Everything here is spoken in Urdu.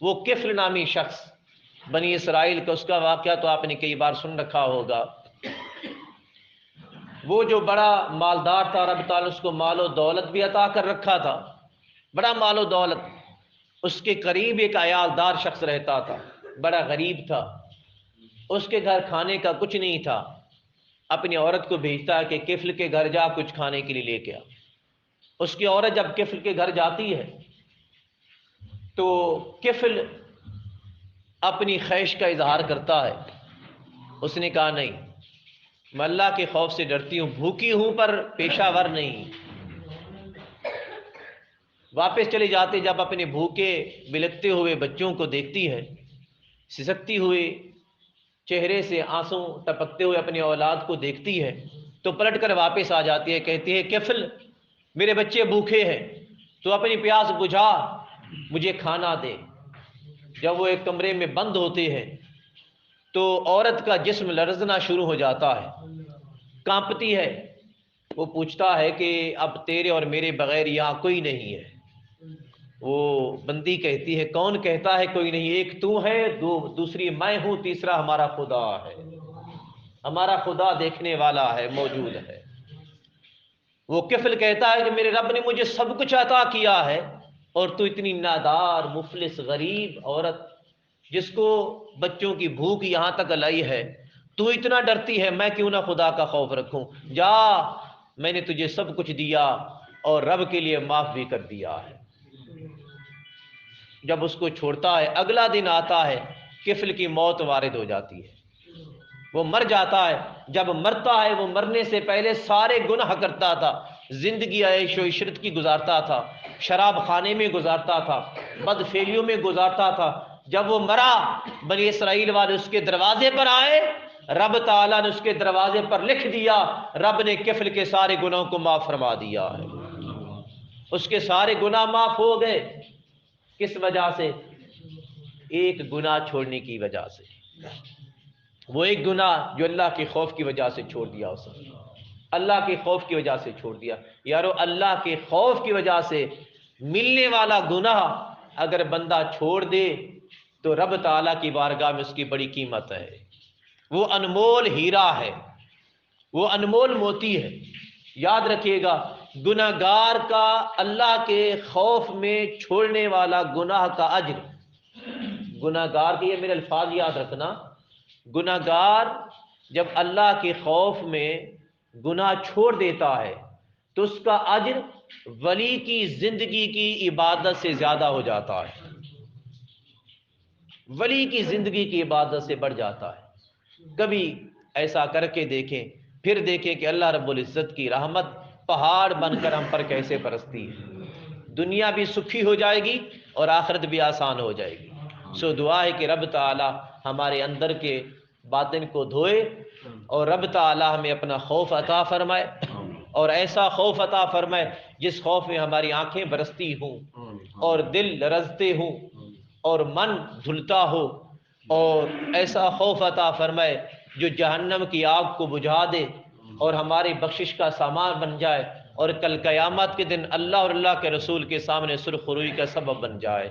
وہ کفل نامی شخص بنی اسرائیل کا، اس کا واقعہ تو آپ نے کئی بار سن رکھا ہوگا۔ وہ جو بڑا مالدار تھا، رب تعالیٰ اس کو مال و دولت بھی عطا کر رکھا تھا، بڑا مال و دولت۔ اس کے قریب ایک عیالدار شخص رہتا تھا، بڑا غریب تھا، اس کے گھر کھانے کا کچھ نہیں تھا۔ اپنی عورت کو بھیجتا ہے کہ کفل کے گھر جا کچھ کھانے کے لیے لے کے آ۔ اس کی عورت جب کفل کے گھر جاتی ہے تو کفل اپنی خواہش کا اظہار کرتا ہے۔ اس نے کہا نہیں، میں اللہ کے خوف سے ڈرتی ہوں، بھوکی ہوں پر پیشہ ور نہیں۔ واپس چلے جاتے، جب اپنے بھوکے بلکتے ہوئے بچوں کو دیکھتی ہے، سسکتی ہوئے چہرے سے آنسو ٹپکتے ہوئے اپنی اولاد کو دیکھتی ہے، تو پلٹ کر واپس آ جاتی ہے، کہتی ہے کفل میرے بچے بھوکے ہیں، تو اپنی پیاس بجھا، مجھے کھانا دے۔ جب وہ ایک کمرے میں بند ہوتے ہیں تو عورت کا جسم لرزنا شروع ہو جاتا ہے، کانپتی ہے۔ وہ پوچھتا ہے کہ اب تیرے اور میرے بغیر یہاں کوئی نہیں ہے۔ وہ بندی کہتی ہے کون کہتا ہے کوئی نہیں، ایک تو ہے، دوسری میں ہوں، تیسرا ہمارا خدا ہے، ہمارا خدا دیکھنے والا ہے، موجود ہے۔ وہ کفل کہتا ہے کہ میرے رب نے مجھے سب کچھ عطا کیا ہے، اور تو اتنی نادار مفلس غریب عورت جس کو بچوں کی بھوک یہاں تک لائی ہے، تو اتنا ڈرتی ہے، میں کیوں نہ خدا کا خوف رکھوں؟ جا، میں نے تجھے سب کچھ دیا اور رب کے لیے معاف بھی کر دیا ہے۔ جب اس کو چھوڑتا ہے، اگلا دن آتا ہے، کفل کی موت وارد ہو جاتی ہے، وہ مر جاتا ہے۔ جب مرتا ہے، وہ مرنے سے پہلے سارے گناہ کرتا تھا، زندگی عیش و عشرت کی گزارتا تھا، شراب خانے میں گزارتا تھا، بد فعلیوں میں گزارتا تھا۔ جب وہ مرا، بنی اسرائیل والے اس کے دروازے پر آئے، رب تعالیٰ نے اس کے دروازے پر لکھ دیا، رب نے کفل کے سارے گناہوں کو معاف فرما دیا ہے۔ اس کے سارے گناہ معاف ہو گئے، کس وجہ سے؟ ایک گناہ چھوڑنے کی وجہ سے۔ وہ ایک گناہ جو اللہ کے خوف کی وجہ سے چھوڑ دیا، اس نے اللہ کے خوف کی وجہ سے چھوڑ دیا۔ یارو، اللہ کے خوف کی وجہ سے ملنے والا گناہ اگر بندہ چھوڑ دے تو رب تعالیٰ کی بارگاہ میں اس کی بڑی قیمت ہے۔ وہ انمول ہیرا ہے، وہ انمول موتی ہے۔ یاد رکھیے گا، گناہگار کا اللہ کے خوف میں چھوڑنے والا گناہ کا اجر، گناہگار کے، یہ میرے الفاظ یاد رکھنا، گناہگار جب اللہ کے خوف میں گناہ چھوڑ دیتا ہے تو اس کا اجر ولی کی زندگی کی عبادت سے زیادہ ہو جاتا ہے، ولی کی زندگی کی عبادت سے بڑھ جاتا ہے۔ کبھی ایسا کر کے دیکھیں، پھر دیکھیں کہ اللہ رب العزت کی رحمت پہاڑ بن کر ہم پر کیسے برستی ہے۔ دنیا بھی سکھی ہو جائے گی اور آخرت بھی آسان ہو جائے گی۔ سو دعا ہے کہ رب تعالی ہمارے اندر کے باطن کو دھوئے اور رب تعالی ہمیں اپنا خوف عطا فرمائے، اور ایسا خوف عطا فرمائے جس خوف میں ہماری آنکھیں برستی ہوں اور دل لرزتے ہوں اور من دھلتا ہو، اور ایسا خوف عطا فرمائے جو جہنم کی آگ کو بجھا دے اور ہماری بخشش کا سامان بن جائے، اور کل قیامت کے دن اللہ اور اللہ کے رسول کے سامنے سرخروئی کا سبب بن جائے۔